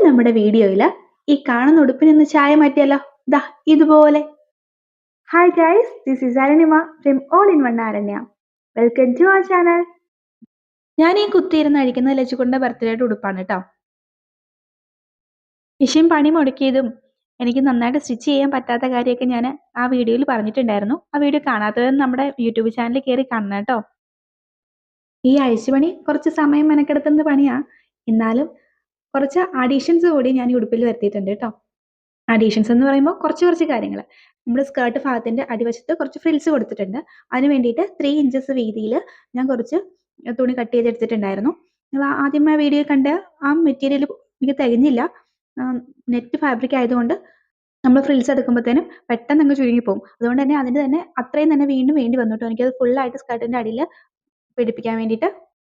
നമ്മുടെ വീഡിയോയിൽ ഈ കാണുന്ന ഉടുപ്പിനൊന്ന് ചായ മാറ്റിയല്ലോ. ദാ ഇതുപോലെ. Hi guys, this is Arunima from all in one Aranya. Welcome to our channel. ഞാൻ ഈ കുത്തിയിരുന്ന് അഴിക്കുന്നത് ലച്ചുകുട്ടിന്റെ ബർത്ത്ഡേയുടെ ഉടുപ്പാണ് കേട്ടോ. മിഷൻ പണി മുടക്കിയതും എനിക്ക് നന്നായിട്ട് സ്റ്റിച്ച് ചെയ്യാൻ പറ്റാത്ത കാര്യമൊക്കെ ഞാൻ ആ വീഡിയോയിൽ പറഞ്ഞിട്ടുണ്ടായിരുന്നു. ആ വീഡിയോ കാണാത്തവർ നമ്മുടെ യൂട്യൂബ് ചാനലിൽ കയറി കാണണം കേട്ടോ. ഈ അഴിച്ചുപണി കുറച്ച് സമയം മെനക്കെടുത്തുന്ന പണിയാ. എന്നാലും കുറച്ച് അഡീഷൻസ് കൂടി ഞാൻ ഈ ഉടുപ്പിൽ വരുത്തിയിട്ടുണ്ട് കേട്ടോ. അഡീഷൻസ് എന്ന് പറയുമ്പോൾ കുറച്ച് കാര്യങ്ങൾ. നമ്മുടെ സ്കേർട്ട് ഭാഗത്തിന്റെ അടിവശത്ത് കുറച്ച് ഫ്രിൽസ് കൊടുത്തിട്ടുണ്ട്. അതിന് വേണ്ടിയിട്ട് 3 ഇഞ്ചസ് വീതിയിൽ ഞാൻ കുറച്ച് തുണി കട്ട് ചെയ്തെടുത്തിട്ടുണ്ടായിരുന്നു. നിങ്ങൾ ആദ്യമേ വീഡിയോ കണ്ട ആ മെറ്റീരിയൽ എനിക്ക് തികഞ്ഞില്ല. നെറ്റ് ഫാബ്രിക് ആയതുകൊണ്ട് നമ്മൾ ഫ്രിൽസ് എടുക്കുമ്പോഴത്തേനും പെട്ടെന്ന് അങ്ങ് ചുരുങ്ങിപ്പോകും. അതുകൊണ്ട് തന്നെ അതിന്റെ തന്നെ അത്രയും തന്നെ വീണ്ടും വേണ്ടി വന്നു കേട്ടോ. എനിക്കത് ഫുള്ളായിട്ട് സ്കേർട്ടിന്റെ അടിയിൽ പിടിപ്പിക്കാൻ വേണ്ടിയിട്ട്.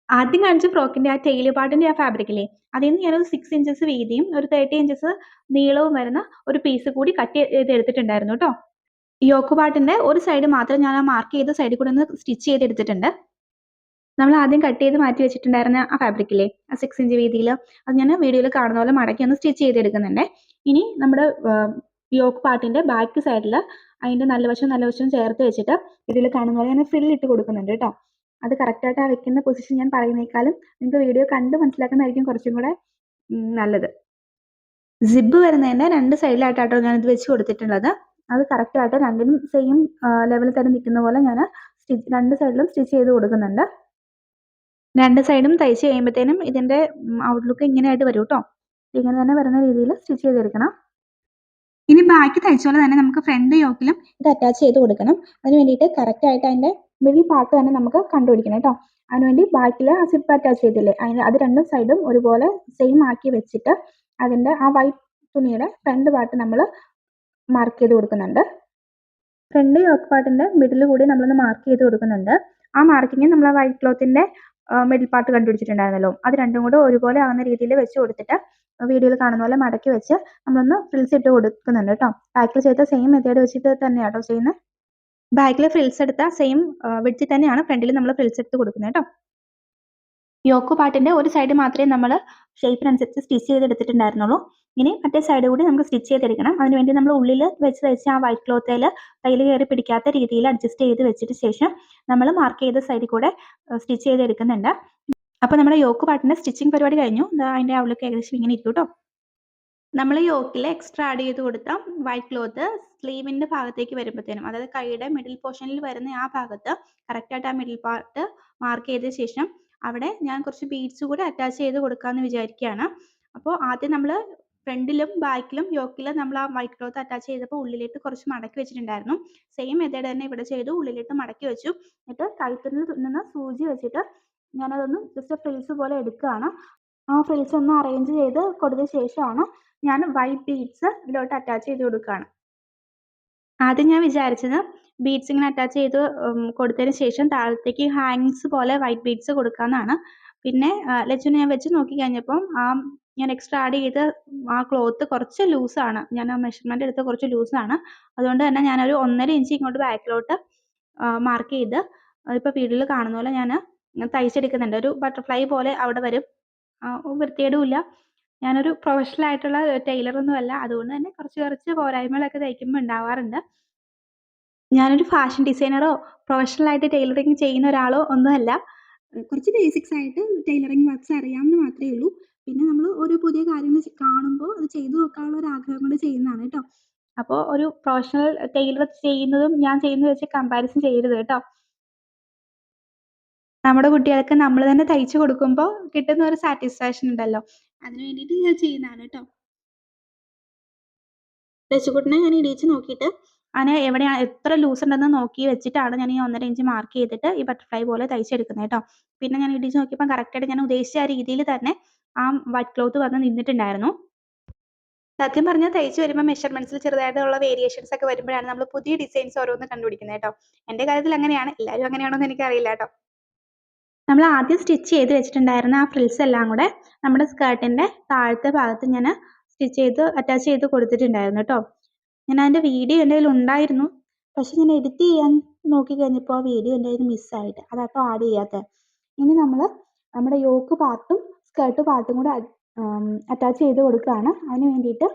ആദ്യം കാണിച്ച ഫ്രോക്കിന്റെ ആ ടെയിൽ പാർട്ടിന്റെ ആ ഫാബ്രിക്കില്ലേ, അതിൽ നിന്ന് ഞാനൊരു 6 ഇഞ്ചസ് വീതിയും ഒരു 30 ഇഞ്ചസ് നീളവും വരുന്ന ഒരു പീസ് കൂടി കട്ട് ചെയ്ത് എടുത്തിട്ടുണ്ടായിരുന്നു കേട്ടോ. യോക്ക് പാർട്ടിന്റെ ഒരു സൈഡ് മാത്രം ഞാൻ ആ മാർക്ക് ചെയ്ത സൈഡിൽ കൂടെ ഒന്ന് സ്റ്റിച്ച് ചെയ്തെടുത്തിട്ടുണ്ട്. നമ്മൾ ആദ്യം കട്ട് ചെയ്ത് മാറ്റി വെച്ചിട്ടുണ്ടായിരുന്ന ആ ഫാബ്രിക്കില്ലേ, ആ 6 ഇഞ്ച് വീതിയിൽ, അത് ഞാൻ വീഡിയോയിൽ കാണുന്ന പോലെ മടക്കി ഒന്ന് സ്റ്റിച്ച് ചെയ്തെടുക്കുന്നുണ്ട്. ഇനി നമ്മുടെ യോക്ക് പാർട്ടിന്റെ ബാക്ക് സൈഡിൽ അതിന്റെ നല്ല വശവും ചേർത്ത് വെച്ചിട്ട് ഇതിൽ കാണുന്ന പോലെ ഞാൻ ഫ്രിൽ ഇട്ട് കൊടുക്കുന്നുണ്ട് കേട്ടോ. അത് കറക്റ്റായിട്ട് ആ വെക്കുന്ന പൊസിഷൻ ഞാൻ പറയുന്നേക്കാളും നിങ്ങൾക്ക് വീഡിയോ കണ്ട് മനസ്സിലാക്കുന്നതായിരിക്കും കുറച്ചും കൂടെ നല്ലത്. സിബ് വരുന്നതിന്റെ 2 സൈഡിലായിട്ടാട്ടോ ഞാനിത് വെച്ച് കൊടുത്തിട്ടുള്ളത്. അത് കറക്റ്റായിട്ട് രണ്ടിനും സെയിം ലെവലിൽ തന്നെ നിൽക്കുന്ന പോലെ ഞാൻ 2 സൈഡിലും സ്റ്റിച്ച് ചെയ്ത് കൊടുക്കുന്നുണ്ട്. 2 സൈഡും തയ്ച്ച് കഴിയുമ്പോഴത്തേനും ഇതിന്റെ ഔട്ട്ലുക്ക് ഇങ്ങനെയായിട്ട് വരും കേട്ടോ. ഇങ്ങനെ തന്നെ വരുന്ന രീതിയിൽ സ്റ്റിച്ച് ചെയ്തെടുക്കണം. ഇനി ബാക്കി തയ്ച്ച പോലെ തന്നെ നമുക്ക് ഫ്രണ്ട് യോക്കിലും ഇത് അറ്റാച്ച് ചെയ്ത് കൊടുക്കണം. അതിന് വേണ്ടിയിട്ട് കറക്റ്റായിട്ട് അതിന്റെ മിഡിൽ പാർട്ട് തന്നെ നമുക്ക് കണ്ടുപിടിക്കണം കേട്ടോ. അതിനുവേണ്ടി ബാക്കിൽ ആ സിപ്പ് അറ്റാച്ച് ചെയ്തില്ലേ, അത് 2 സൈഡും ഒരുപോലെ സെയിം ആക്കി വെച്ചിട്ട് അതിന്റെ ആ വൈറ്റ് തുണിയുടെ ഫ്രണ്ട് പാർട്ട് നമ്മൾ മാർക്ക് ചെയ്ത് കൊടുക്കുന്നുണ്ട്. ഫ്രണ്ട് യോക്ക് പാർട്ടിന്റെ മിഡിൽ കൂടി നമ്മളൊന്ന് മാർക്ക് ചെയ്ത് കൊടുക്കുന്നുണ്ട്. ആ മാർക്കിങ് നമ്മൾ ആ വൈറ്റ് ക്ലോത്തിന്റെ മിഡിൽ പാർട്ട് കണ്ടുപിടിച്ചിട്ടുണ്ടായിരുന്നല്ലോ, അത് രണ്ടും കൂടെ ഒരുപോലെ ആകുന്ന രീതിയിൽ വെച്ച് കൊടുത്തിട്ട് വീഡിയോയിൽ കാണുന്ന പോലെ മടക്കി വെച്ച് നമ്മളൊന്ന് ഫ്രിൽസ് ഇട്ട് കൊടുക്കുന്നുണ്ട് കേട്ടോ. ബാക്കിൽ ചെയ്ത സെയിം മെത്തേഡ് വെച്ചിട്ട് തന്നെയാട്ടോ ചെയ്യുന്നത്. ബാക്കിൽ ഫ്രിൽസ് എടുത്ത സെയിം വിഡ്ത്തിൽ തന്നെയാണ് ഫ്രണ്ടിൽ നമ്മൾ ഫ്രിൽസ് എടുത്ത് കൊടുക്കുന്നത് കേട്ടോ. യോക്ക് പാർട്ടിന്റെ ഒരു സൈഡ് മാത്രമേ നമ്മൾ ഷേപ്പിനനുസരിച്ച് സ്റ്റിച്ച് ചെയ്തെടുത്തിട്ടുണ്ടായിരുന്നുള്ളൂ. ഇനി മറ്റേ സൈഡ് കൂടി നമുക്ക് സ്റ്റിച്ച് ചെയ്തെടുക്കണം. അതിനുവേണ്ടി നമ്മൾ ഉള്ളിൽ വെച്ച് തയ്ച്ച ആ വൈറ്റ് ക്ലോത്തിൽ കയ്യിൽ കയറി പിടിക്കാത്ത രീതിയിൽ അഡ്ജസ്റ്റ് ചെയ്ത് വെച്ചിട്ട് ശേഷം നമ്മൾ മാർക്ക് ചെയ്ത സൈഡിൽ കൂടെ സ്റ്റിച്ച് ചെയ്തെടുക്കുന്നുണ്ട്. അപ്പോൾ നമ്മുടെ യോക്ക് പാർട്ടിന്റെ സ്റ്റിച്ചിങ് പരിപാടി കഴിഞ്ഞു. അതിന്റെ ഔട്ട്ലുക്ക് ഏകദേശം ഇങ്ങനെ ഇരിക്കും കേട്ടോ. നമ്മൾ യോക്കിൽ എക്സ്ട്രാ ആഡ് ചെയ്ത് കൊടുത്ത വൈറ്റ് ക്ലോത്ത് സ്ലീവിന്റെ ഭാഗത്തേക്ക് വരുമ്പോഴത്തേനും, അതായത് കൈയുടെ മിഡിൽ പോർഷനിൽ വരുന്ന ആ ഭാഗത്ത് കറക്റ്റായിട്ട് ആ മിഡിൽ പാർട്ട് മാർക്ക് ചെയ്ത ശേഷം അവിടെ ഞാൻ കുറച്ച് ബീഡ്സ് കൂടെ അറ്റാച്ച് ചെയ്ത് കൊടുക്കാമെന്ന് വിചാരിക്കുകയാണ്. അപ്പോൾ ആദ്യം നമ്മൾ ഫ്രണ്ടിലും ബാക്കിലും യോക്കിലും നമ്മൾ ആ വൈറ്റ് ക്ലോത്ത് അറ്റാച്ച് ചെയ്തപ്പോൾ ഉള്ളിലേക്ക് കുറച്ച് മടക്കി വെച്ചിട്ടുണ്ടായിരുന്നു. സെയിം മെത്തേഡ് തന്നെ ഇവിടെ ചെയ്തു. ഉള്ളിലേക്ക് മടക്കി വെച്ചു. എന്നിട്ട് കഴുത്തിൽ നിന്ന് സൂചി വെച്ചിട്ട് ഞാനതൊന്ന് ജസ്റ്റ് ഫ്രിൽസ് പോലെ എടുക്കുകയാണ്. ആ ഫ്രിൽസ് ഒന്ന് അറേഞ്ച് ചെയ്ത് കൊടുത്ത ശേഷമാണ് ഞാൻ വൈറ്റ് ബീഡ്സ് ഇതിലോട്ട് അറ്റാച്ച് ചെയ്ത് കൊടുക്കുകയാണ്. ആദ്യം ഞാൻ വിചാരിച്ചത് ബീഡ്സ് ഇങ്ങനെ അറ്റാച്ച് ചെയ്ത് കൊടുത്തതിന് ശേഷം താഴത്തേക്ക് ഹാങ്ങിങ്സ് പോലെ വൈറ്റ് ബീഡ്സ് കൊടുക്കാമെന്നാണ്. പിന്നെ ലച്ചുവിനെ ഞാൻ വെച്ച് നോക്കി കഴിഞ്ഞപ്പം ഞാൻ എക്സ്ട്രാ ആഡ് ചെയ്ത ആ ക്ലോത്ത് കുറച്ച് ലൂസാണ്. ഞാൻ ആ മെഷർമെന്റ് എടുത്ത് കുറച്ച് ലൂസാണ്. അതുകൊണ്ട് തന്നെ ഞാനൊരു 1.5 ഇഞ്ച് ഇങ്ങോട്ട് ബാക്കിലോട്ട് മാർക്ക് ചെയ്ത് ഇപ്പോൾ വീഡിയോയിൽ കാണുന്ന പോലെ ഞാൻ തയ്ച്ചെടുക്കുന്നുണ്ട്. ഒരു ബട്ടർഫ്ലൈ പോലെ അവിടെ വരും. വൃത്തികേടുമില്ല. ഞാനൊരു പ്രൊഫഷണൽ ആയിട്ടുള്ള ടൈലറൊന്നും അല്ല. അതുകൊണ്ട് തന്നെ കുറച്ച് പോരായ്മകളൊക്കെ തയ്ക്കുമ്പോൾ ഉണ്ടാവാറുണ്ട്. ഞാനൊരു ഫാഷൻ ഡിസൈനറോ പ്രൊഫഷണൽ ആയിട്ട് ടൈലറിങ് ചെയ്യുന്ന ഒരാളോ ഒന്നുമല്ല. കുറച്ച് ബേസിക്സ് ആയിട്ട് ടൈലറിങ് വർക്ക്സ് അറിയാമെന്ന് മാത്രമേ ഉള്ളൂ. പിന്നെ നമ്മൾ ഓരോ പുതിയ കാര്യങ്ങൾ കാണുമ്പോൾ അത് ചെയ്തു നോക്കാനുള്ള ഒരു ആഗ്രഹം കൊണ്ട് ചെയ്യുന്നതാണ് കേട്ടോ. അപ്പോൾ ഒരു പ്രൊഫഷണൽ ടൈലർ ചെയ്യുന്നതും ഞാൻ ചെയ്യുന്നതും വെച്ച് കമ്പാരിസൺ ചെയ്യരുത് കേട്ടോ. നമ്മുടെ കുട്ടികൾക്ക് നമ്മൾ തന്നെ തയ്ച്ചു കൊടുക്കുമ്പോൾ കിട്ടുന്ന ഒരു സാറ്റിസ്ഫാക്ഷൻ ഉണ്ടല്ലോ, അതിന് വേണ്ടിയിട്ട് ഞാൻ ചെയ്യുന്നതാണ് കേട്ടോ. ലച്ചുകുട്ടനെ ഞാൻ ഇടിച്ച് നോക്കിയിട്ട് അതിന് എവിടെയാണ് എത്ര ലൂസ് ഉണ്ടെന്ന് നോക്കി വെച്ചിട്ടാണ് ഞാൻ ഈ 1.5 ഇഞ്ച് മാർക്ക് ചെയ്തിട്ട് ഈ ബട്ടർഫ്ലൈ പോലെ തയ്ച്ചെടുക്കുന്നത് കേട്ടോ. പിന്നെ ഞാൻ ഇടിച്ച് നോക്കിയപ്പോൾ കറക്റ്റായിട്ട് ഞാൻ ഉദ്ദേശിച്ച ആ രീതിയിൽ തന്നെ ആ വൈറ്റ് ക്ലോത്ത് വന്ന് നിന്നിട്ടുണ്ടായിരുന്നു. സത്യം പറഞ്ഞാൽ തയ്ച്ച് വരുമ്പോൾ മെഷർമെന്റ്സിൽ ചെറുതായിട്ടുള്ള വേരിയേഷൻസ് ഒക്കെ വരുമ്പോഴാണ് നമ്മൾ പുതിയ ഡിസൈൻസ് ഓരോന്ന് കണ്ടുപിടിക്കുന്നത് കേട്ടോ. എൻ്റെ കാര്യത്തിൽ അങ്ങനെയാണ്. എല്ലാവരും അങ്ങനെയാണോ എന്ന് എനിക്കറിയില്ല കേട്ടോ. നമ്മൾ ആദ്യം സ്റ്റിച്ച് ചെയ്ത് വെച്ചിട്ടുണ്ടായിരുന്ന ആ ഫ്രിൽസ് എല്ലാം കൂടെ നമ്മുടെ സ്കേർട്ടിന്റെ താഴത്തെ ഭാഗത്ത് ഞാൻ സ്റ്റിച്ച് ചെയ്ത് അറ്റാച്ച് ചെയ്ത് കൊടുത്തിട്ടുണ്ടായിരുന്നു കേട്ടോ. ഞാൻ അതിന്റെ വീഡിയോ എൻ്റെ കയ്യിൽ ഉണ്ടായിരുന്നു. പക്ഷെ ഞാൻ എഡിറ്റ് ചെയ്യാൻ നോക്കി കഴിഞ്ഞപ്പോൾ ആ വീഡിയോ എൻ്റെ കയ്യിൽ മിസ്സായിട്ട് അതാട്ടോ ആഡ് ചെയ്യാത്തത്. ഇനി നമ്മൾ നമ്മുടെ യോക്ക് പാർട്ടും സ്കേർട്ട് പാർട്ടും കൂടെ അറ്റാച്ച് ചെയ്ത് കൊടുക്കുകയാണ്. അതിന് വേണ്ടിയിട്ട്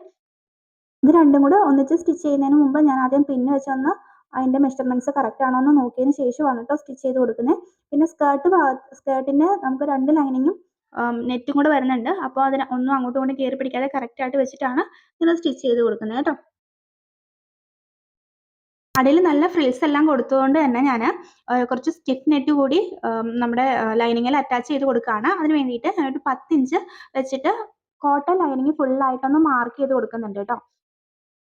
ഇത് രണ്ടും കൂടെ ഒന്നിച്ച് സ്റ്റിച്ച് ചെയ്യുന്നതിന് മുമ്പ് ഞാൻ ആദ്യം പിന്ന് വെച്ചൊന്ന് അതിൻ്റെ മെഷർമെൻറ്റ്സ് കറക്റ്റ് ആണോ എന്ന് നോക്കിയതിന് ശേഷമാണ് കേട്ടോ സ്റ്റിച്ച് ചെയ്ത് കൊടുക്കുന്നത്. പിന്നെ സ്കേർട്ടിൻ്റെ നമുക്ക് 2 ലൈനിങ്ങും നെറ്റും കൂടെ വരുന്നുണ്ട്. അപ്പോൾ അതിന് ഒന്നും അങ്ങോട്ടും ഇങ്ങോട്ടും കയറി പിടിക്കാതെ കറക്റ്റായിട്ട് വെച്ചിട്ടാണ് ഇത് സ്റ്റിച്ച് ചെയ്ത് കൊടുക്കുന്നത് കേട്ടോ. അടിയിൽ നല്ല ഫ്രിൽസ് എല്ലാം കൊടുത്തതുകൊണ്ട് തന്നെ ഞാൻ കുറച്ച് സ്റ്റിഫ് നെറ്റ് കൂടി നമ്മുടെ ലൈനിങ്ങിൽ അറ്റാച്ച് ചെയ്ത് കൊടുക്കുകയാണ്. അതിന് വേണ്ടിയിട്ട് ഒരു 10 ഇഞ്ച് വെച്ചിട്ട് കോട്ടൺ ലൈനിങ് ഫുള്ളായിട്ടൊന്ന് മാർക്ക് ചെയ്ത് കൊടുക്കുന്നുണ്ട് കേട്ടോ.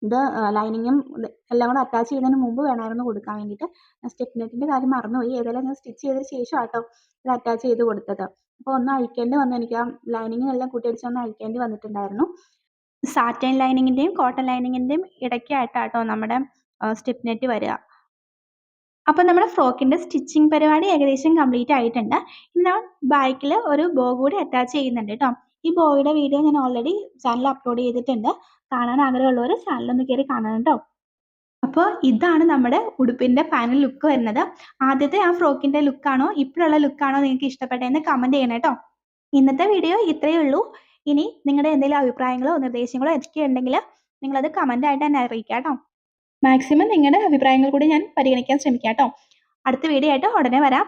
ഇത് ലൈനിങ്ങും എല്ലാം കൂടെ അറ്റാച്ച് ചെയ്യുന്നതിന് മുമ്പ് വേണമായിരുന്നു കൊടുക്കാൻ വേണ്ടിയിട്ട്. സ്റ്റിഫ് നെറ്റിൻ്റെ കാര്യം മറന്നുപോയി. ഏതായാലും ഞാൻ സ്റ്റിച്ച് ചെയ്തതിന് ശേഷമാട്ടോ ഇത് അറ്റാച്ച് ചെയ്ത് കൊടുത്തത്. അപ്പോൾ ഒന്ന് അഴിക്കേണ്ടി വന്നു. എനിക്ക് ആ ലൈനിങ്ങെല്ലാം കൂട്ടിയിടിച്ച് ഒന്ന് അഴിക്കേണ്ടി വന്നിട്ടുണ്ടായിരുന്നു. സാറ്റൻ ലൈനിങ്ങിൻ്റെയും കോട്ടൺ ലൈനിങ്ങിൻ്റെയും ഇടയ്ക്കായിട്ടാട്ടോ നമ്മുടെ സ്റ്റിഫ് നെറ്റ് വരിക. അപ്പോൾ നമ്മുടെ ഫ്രോക്കിൻ്റെ സ്റ്റിച്ചിങ് പരിപാടി ഏകദേശം കംപ്ലീറ്റ് ആയിട്ടുണ്ട്. ഇനി ഞാൻ ബാക്കിൽ ഒരു ബോ കൂടി അറ്റാച്ച് ചെയ്യുന്നുണ്ട് കേട്ടോ. ഈ ബോയുടെ വീഡിയോ ഞാൻ ഓൾറെഡി ചാനലിൽ അപ്ലോഡ് ചെയ്തിട്ടുണ്ട്. കാണാൻ ആഗ്രഹമുള്ളവർ ചാനലൊന്ന് കയറി കാണണം കേട്ടോ. അപ്പോൾ ഇതാണ് നമ്മുടെ ഉടുപ്പിൻ്റെ ഫൈനൽ ലുക്ക് വരുന്നത്. ആദ്യത്തെ ആ ഫ്രോക്കിൻ്റെ ലുക്കാണോ ഇപ്പോഴുള്ള ലുക്കാണോ നിങ്ങൾക്ക് ഇഷ്ടപ്പെട്ടതെന്ന് കമൻറ്റ് ചെയ്യണം കേട്ടോ. ഇന്നത്തെ വീഡിയോ ഇത്രയേ ഉള്ളൂ. ഇനി നിങ്ങളുടെ എന്തെങ്കിലും അഭിപ്രായങ്ങളോ നിർദ്ദേശങ്ങളോ ഒക്കെ ഉണ്ടെങ്കിൽ നിങ്ങളത് കമൻ്റായിട്ട് എന്നെ അറിയിക്കാം കേട്ടോ. മാക്സിമം നിങ്ങളുടെ അഭിപ്രായങ്ങൾ കൂടി ഞാൻ പരിഗണിക്കാൻ ശ്രമിക്കാം കേട്ടോ. അടുത്ത വീഡിയോ ആയിട്ട് ഉടനെ വരാം.